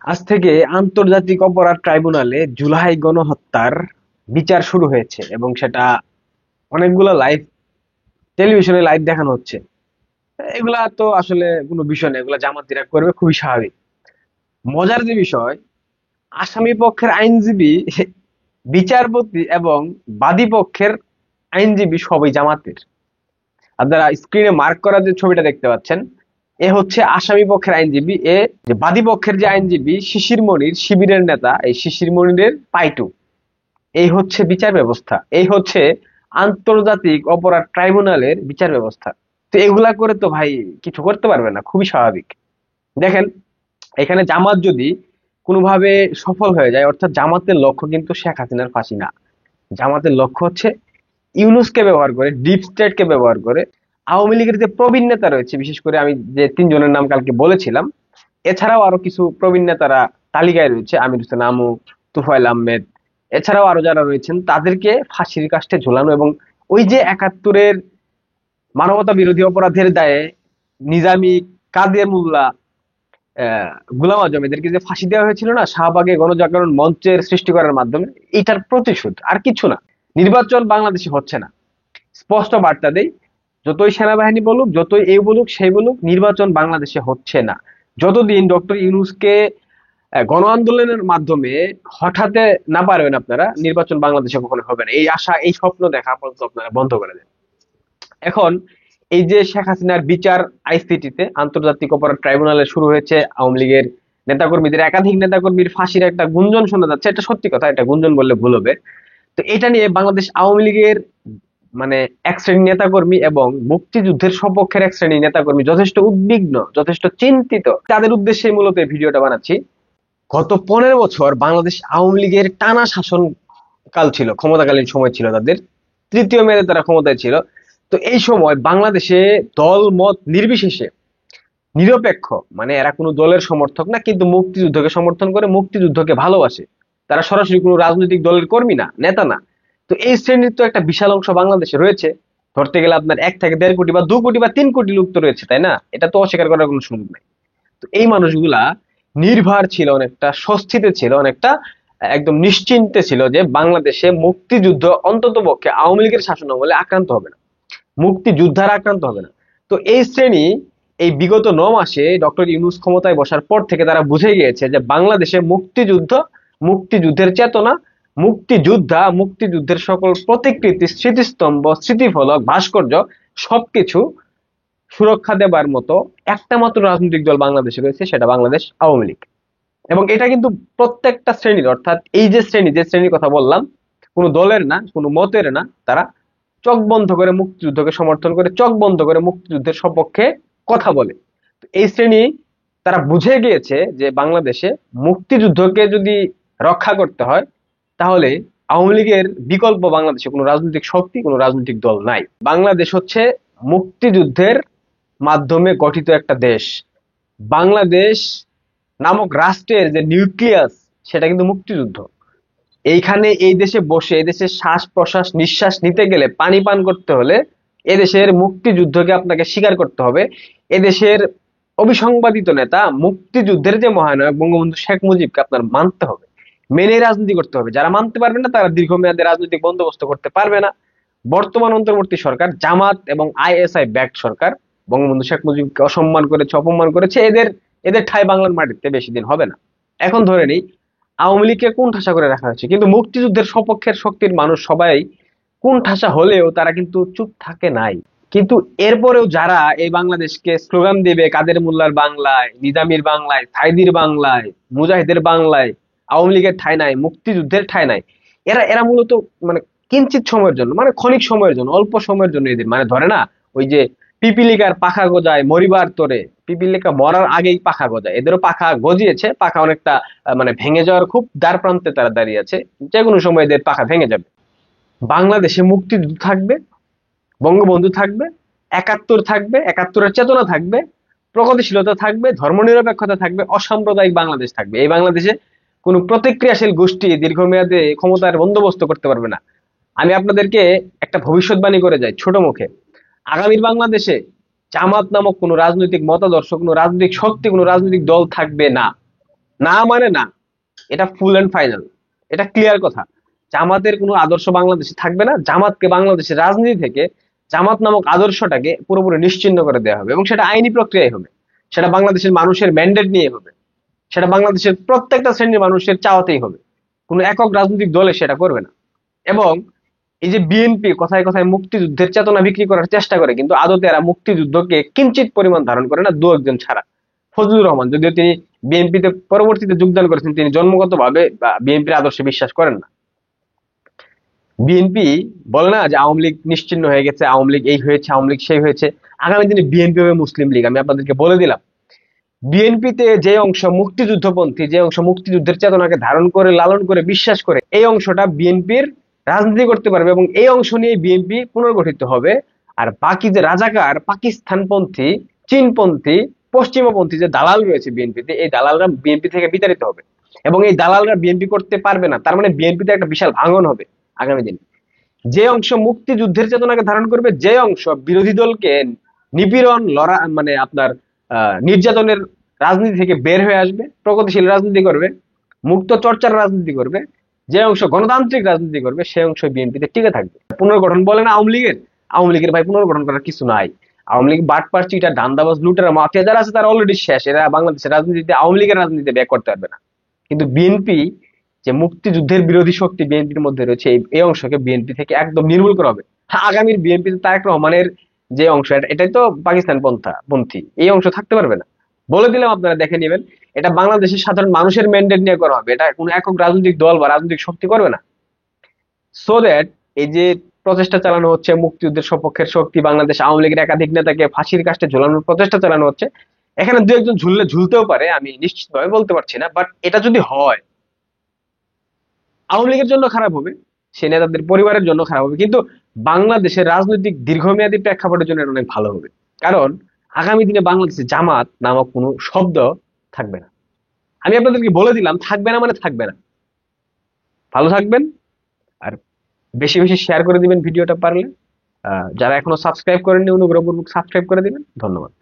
আজ থেকে আন্তর্জাতিক অপরাধ ট্রাইব্যুনালে জুলাই গণহত্যার বিচার শুরু হয়েছে এবং সেটা অনেকগুলো লাইভ টেলিভিশনে লাইভ দেখানো হচ্ছে। এগুলা তো আসলে কোনো বিষয় না, এগুলা জামাতিরা করবে, খুবই স্বাভাবিক। মজার যে বিষয়, আসামি পক্ষের আইনজীবী, বিচারপতি এবং বাদী পক্ষের আইনজীবী সবই জামাতের। আপনারা স্ক্রিনে মার্ক করা যে ছবিটা দেখতে পাচ্ছেন, এ হচ্ছে আসামি পক্ষের আইনজীবী। এ যে বাদী পক্ষের যে আইনজীবী শিশির মনির, শিবিরের নেতা, এই শিশির মনিরের পাইটু। এই হচ্ছে বিচার ব্যবস্থা, এই হচ্ছে আন্তর্জাতিক অপরাধ ট্রাইব্যুনালের বিচার ব্যবস্থা। তো এগুলা করে তো ভাই কিছু করতে পারবে না, খুবই স্বাভাবিক। দেখেন, এখানে জামাত যদি কোনোভাবে সফল হয়ে যায়, অর্থাৎ জামাতের লক্ষ্য কিন্তু শেখ হাসিনার ফাঁসি না। জামাতের লক্ষ্য হচ্ছে ইউনূসকে ব্যবহার করে, ডিপ স্টেটকে ব্যবহার করে আওয়ামী লীগের যে প্রবীণ নেতা রয়েছে, বিশেষ করে আমি যে তিনজনের নাম কালকে বলেছিলাম, এছাড়াও আরো কিছু প্রবীণ নেতারা তালিকায় রয়েছে, আমির হোসেন আমু, তুফাইল আহমেদ, এছাড়াও আরো যারা রয়েছেন, তাদেরকে ফাঁসির কাস্টে ঝুলানো এবং ওই যে একাত্তরের মানবতা বিরোধী অপরাধের দায়ে নিজামী, কাদের মোল্লা, আহ গুলাম আজম, এদেরকে যে ফাঁসি দেওয়া হয়েছিল না শাহবাগে গণজাগরণ মঞ্চের সৃষ্টি করার মাধ্যমে, এটার প্রতিশোধ, আর কিছু না। নির্বাচন বাংলাদেশে হচ্ছে না, স্পষ্ট বার্তা দেই। যতই সেনাবাহিনী বলুক, যতই এই বলুক সেই বলুক, নির্বাচন বাংলাদেশে হচ্ছে না। যতদিন ডক্টর ইউনূসকে গণ আন্দোলনের মাধ্যমে হঠাতে না পারবেন আপনারা, নির্বাচন বাংলাদেশে কখনো হবে না। এই আশা, এই স্বপ্ন দেখা আপাতত আপনারা বন্ধ করে দেন। এখন এই যে শেখ হাসিনার বিচার আইসিটিতে, আন্তর্জাতিক অপরাধ ট্রাইব্যুনালে শুরু হয়েছে, আওয়ামী লীগের নেতাকর্মীদের, একাধিক নেতাকর্মীর ফাঁসির একটা গুঞ্জন শোনা যাচ্ছে। এটা সত্যি কথা, এটা গুঞ্জন বললে ভুল হবে। তো এটা নিয়ে বাংলাদেশ আওয়ামী লীগের মানে এক শ্রেণীর নেতাকর্মী এবং মুক্তিযুদ্ধের সপক্ষের এক শ্রেণীর নেতাকর্মী যথেষ্ট উদ্বিগ্ন, যথেষ্ট চিন্তিত। তাদের উদ্দেশ্যে মূলত এই ভিডিওটা বানাচ্ছি। গত 15 বছর বাংলাদেশ আওয়ামী লীগের টানা শাসন কাল ছিল, ক্ষমতাকালীন সময় ছিল তাদের, তৃতীয় মেয়াদে তারা ক্ষমতায় ছিল। তো এই সময় বাংলাদেশে দল মত নির্বিশেষে নিরপেক্ষ, মানে এরা কোনো দলের সমর্থক না, কিন্তু মুক্তিযুদ্ধকে সমর্থন করে, মুক্তিযুদ্ধকে ভালোবাসে। তারা সরাসরি কোনো রাজনৈতিক দলের কর্মী না, নেতা না। তো এই শ্রেণীর তো একটা বিশাল অংশ বাংলাদেশে রয়েছে। ধরতে গেলে আপনার 1 থেকে 1.5 কোটি বা 2 কোটি বা 3 কোটি লোক তো রয়েছে, তাই না? এটা তো অস্বীকার করার কোনো সুযোগ নাই। তো এই মানুষগুলা নির্ভার ছিল, অনেকটা স্বস্তিতে ছিল, অনেকটা একদম নিশ্চিন্তে ছিল যে বাংলাদেশে মুক্তিযুদ্ধ অন্তত পক্ষে আওয়ামী লীগের শাসনামলে আক্রান্ত হবে না, মুক্তিযোদ্ধারা আক্রান্ত হবে না। তো এই শ্রেণী এই বিগত 9 মাসে ডক্টর ইউনূস ক্ষমতায় বসার পর থেকে তারা বুঝে গিয়েছে যে বাংলাদেশে মুক্তিযুদ্ধ, মুক্তিযুদ্ধের চেতনা, মুক্তিযোদ্ধা, মুক্তিযুদ্ধের সকল প্রতিকৃতি, স্মৃতিস্তম্ভ, স্মৃতিফলক, ভাস্কর্য, সবকিছু সুরক্ষা দেবার মতো একটা মাত্র রাজনৈতিক দল বাংলাদেশে রয়েছে, সেটা বাংলাদেশ আওয়ামী লীগ। এবং এটা কিন্তু প্রত্যেকটা শ্রেণীর, অর্থাৎ এই যে শ্রেণী, যে শ্রেণীর কথা বললাম, কোনো দলের না, কোনো মতের না, তারা চোখ বন্ধ করে মুক্তিযুদ্ধকে সমর্থন করে, চোখ বন্ধ করে মুক্তিযুদ্ধের সপক্ষে কথা বলে। তো এই শ্রেণী তারা বুঝে গিয়েছে যে বাংলাদেশে মুক্তিযুদ্ধকে যদি রক্ষা করতে হয়, তাহলে আওয়ামী লীগের বিকল্প বাংলাদেশে কোনো রাজনৈতিক শক্তি, কোনো রাজনৈতিক দল নাই। বাংলাদেশ হচ্ছে মুক্তিযুদ্ধের মাধ্যমে গঠিত একটা দেশ। বাংলাদেশ নামক রাষ্ট্রের যে নিউক্লিয়াস, সেটা কিন্তু মুক্তিযুদ্ধ। এইখানে এই দেশে বসে, এই দেশের শ্বাস প্রশ্বাস নিঃশ্বাস নিতে গেলে, পানি পান করতে হলে এদেশের মুক্তিযুদ্ধকে আপনাকে স্বীকার করতে হবে। এদেশের অবিসংবাদিত নেতা, মুক্তিযুদ্ধের যে মহানায়ক বঙ্গবন্ধু শেখ মুজিবকে আপনার মানতে হবে, মেনে রাজনীতি করতে হবে। যারা মানতে পারবে না, তারা দীর্ঘমেয়াদে রাজনৈতিক বন্দোবস্ত করতে পারবে না। বর্তমান অন্তর্বর্তী সরকার জামাত এবং আইএসআই ব্যাকড সরকার বঙ্গবন্ধু শেখ মুজিবকে অসম্মান করেছে, অপমান করেছে। এদের এদের ঠাঁই বাংলার মাটিতে বেশি দিন হবে না। এখন ধরে নেই আওয়ামী লীগকে কোন ঠাসা করে রাখা হয়েছে, কিন্তু মুক্তিযুদ্ধের সপক্ষের শক্তির মানুষ সবাই কোন ঠাসা হলেও তারা কিন্তু চুপ থাকে নাই। কিন্তু এরপরেও যারা এই বাংলাদেশকে স্লোগান দিবে কাদের মোল্লার বাংলায়, নিজামীর বাংলায়, সাইদির বাংলায়, মুজাহিদের বাংলায় আওয়ামী লীগের ঠাঁই নাই, মুক্তিযুদ্ধের ঠাঁই নাই, এরা এরা মূলত মানে কিঞ্চিত সময়ের জন্য, মানে ক্ষণিক সময়ের জন্য, অল্প সময়ের জন্য এদের মানে ধরে না, ওই যে পিপিলিকার পাখা গজায় মরিবার তোরে, পিপিলিকা মরার আগেই পাখা গজায়, এদেরও পাখা গজিয়েছে, পাখা অনেকটা মানে ভেঙে যাওয়ার খুব দ্বার প্রান্তে তারা দাঁড়িয়ে আছে। যে কোনো সময় এদের পাখা ভেঙে যাবে। বাংলাদেশে মুক্তিযুদ্ধ থাকবে, বঙ্গবন্ধু থাকবে, 71 থাকবে, 71-এর চেতনা থাকবে, প্রগতিশীলতা থাকবে, ধর্মনিরপেক্ষতা থাকবে, অসাম্প্রদায়িক বাংলাদেশ থাকবে। এই বাংলাদেশে কোনো প্রতিক্রিয়াশীল গোষ্ঠী দীর্ঘমেয়াদে ক্ষমতার বন্দোবস্ত করতে পারবে না। আমি আপনাদেরকে একটা ভবিষ্যৎবাণী করে যাই ছোট মুখে, আগামীর বাংলাদেশে জামাত নামক কোনো রাজনৈতিক মতাদর্শ, কোনো রাজনৈতিক শক্তি, কোনো রাজনৈতিক দল থাকবে না। না মানে না, এটা ফুল এন্ড ফাইনাল, এটা ক্লিয়ার কথা। জামাতের কোনো আদর্শ বাংলাদেশে থাকবে না। জামাতকে বাংলাদেশের রাজনীতি থেকে, জামাত নামক আদর্শটাকে পুরোপুরি নিশ্চিহ্ন করে দেওয়া হবে, এবং সেটা আইনি প্রক্রিয়ায় হবে। সেটা বাংলাদেশের মানুষের ম্যান্ডেট নিয়ে হবে। সেটা বাংলাদেশের প্রত্যেকটা শ্রেণীর মানুষের চাওয়াতেই হবে। কোনো একক রাজনৈতিক দলে সেটা করবে না। এবং এই যে বিএনপি কথায় কথায় মুক্তিযুদ্ধের চেতনা বিক্রি করার চেষ্টা করে, কিন্তু আদতে এরা মুক্তিযুদ্ধকে কিঞ্চিত পরিমাণ ধারণ করে না, দু একজন ছাড়া। ফজলুর রহমান, যদিও তিনি বিএনপিতে পরবর্তীতে যোগদান করেছেন, তিনি জন্মগতভাবে বিএনপির আদর্শে বিশ্বাস করেন না। বিএনপি বলে না যে আওয়ামী লীগ নিশ্চিহ্ন হয়ে গেছে, আওয়ামী লীগ এই হয়েছে, আওয়ামী লীগ সেই হয়েছে। আগামী দিনে বিএনপি হবে মুসলিম লীগ। আমি আপনাদেরকে বলে দিলাম, বিএনপিতে যে অংশ মুক্তিযুদ্ধপন্থী, যে অংশ মুক্তিযুদ্ধের চেতনাকে ধারণ করে, লালন করে, বিশ্বাস করে, এই অংশটা বিএনপির রাজনীতি করতে পারবে, এবং এই অংশ নিয়ে বিএনপি পুনর্গঠিত হবে। আর বাকি যে রাজাকার, পাকিস্তানপন্থী, চীনপন্থী, পশ্চিমপন্থী যে দালাল রয়েছে বিএনপিতে, এই দালালরা বিএনপি থেকে বিতাড়িত হবে, এবং এই দালালরা বিএনপি করতে পারবে না। তার মানে বিএনপিতে একটা বিশাল ভাঙন হবে আগামী দিনে। যে অংশ মুক্তিযুদ্ধের চেতনাকে ধারণ করবে, যে অংশ বিরোধী দলকে নিপীড়ন, লড়া মানে আপনার নির্যাতনের রাজনীতি থেকে বের হয়ে আসবে, প্রগতিশীল রাজনীতি করবে, মুক্ত চর্চার রাজনীতি করবে, যে অংশ গণতান্ত্রিক রাজনীতি করবে, সে অংশ বিএনপিতে টিকে থাকবে। পুনর্গঠন বলে না আওয়ামী লীগের, আওয়ামী লীগের ভাই পুনর্গঠন করার কিছু নাই। আওয়ামী লীগ বাটপার, চিটার, ধান্দাবাজ, লুটেরা, মাফিয়া যারা আছে তারা অলরেডি শেষ। এরা বাংলাদেশের রাজনীতিতে, আওয়ামী লীগের রাজনীতিতে ব্যাক করতে পারবে না। কিন্তু বিএনপি, যে মুক্তিযুদ্ধের বিরোধী শক্তি বিএনপির মধ্যে রয়েছে, এই অংশকে বিএনপি থেকে একদম নির্মূল করা হবে। হ্যাঁ, আগামীর বিএনপি তারেক রহমানের যে অংশ, এটাই তো পাকিস্তান পন্থী, এই অংশ থাকতে পারবে না। বলে দিলাম, আপনারা দেখে নেবেন। এটা বাংলাদেশের সাধারণ মানুষের ম্যান্ডেট নিয়ে করা হবে, এটা কোনো একক রাজনৈতিক দল বা রাজনৈতিক শক্তি করবে না। সো দ্যাট এই যে প্রচেষ্টা চালানো হচ্ছে, মুক্তিযুদ্ধের সপক্ষের শক্তি, বাংলাদেশ আওয়ামী লীগের একাধিক নেতাকে ফাঁসির কাস্টে ঝোলানোর প্রচেষ্টা চালানো হচ্ছে। এখানে দু একজন ঝুললে ঝুলতেও পারে, আমি নিশ্চিতভাবে বলতে পারছি না, বাট এটা যদি হয়, আওয়ামী লীগের জন্য খারাপ হবে, সে নেতাদের পরিবারের জন্য খারাপ হবে, কিন্তু বাংলাদেশের রাজনৈতিক দীর্ঘমেয়াদী প্রেক্ষাপটের জন্য এটা অনেক ভালো হবে। কারণ আগামী দিনে বাংলাদেশে জামাত নামক কোনো শব্দ থাকবে না। আমি আপনাদেরকে বলে দিলাম, থাকবে না মানে থাকবে না। ভালো থাকবেন, আর বেশি বেশি শেয়ার করে দিবেন ভিডিওটা পারলে। যারা এখনো সাবস্ক্রাইব করেননি, অনুগ্রহপূর্বক সাবস্ক্রাইব করে দিবেন। ধন্যবাদ।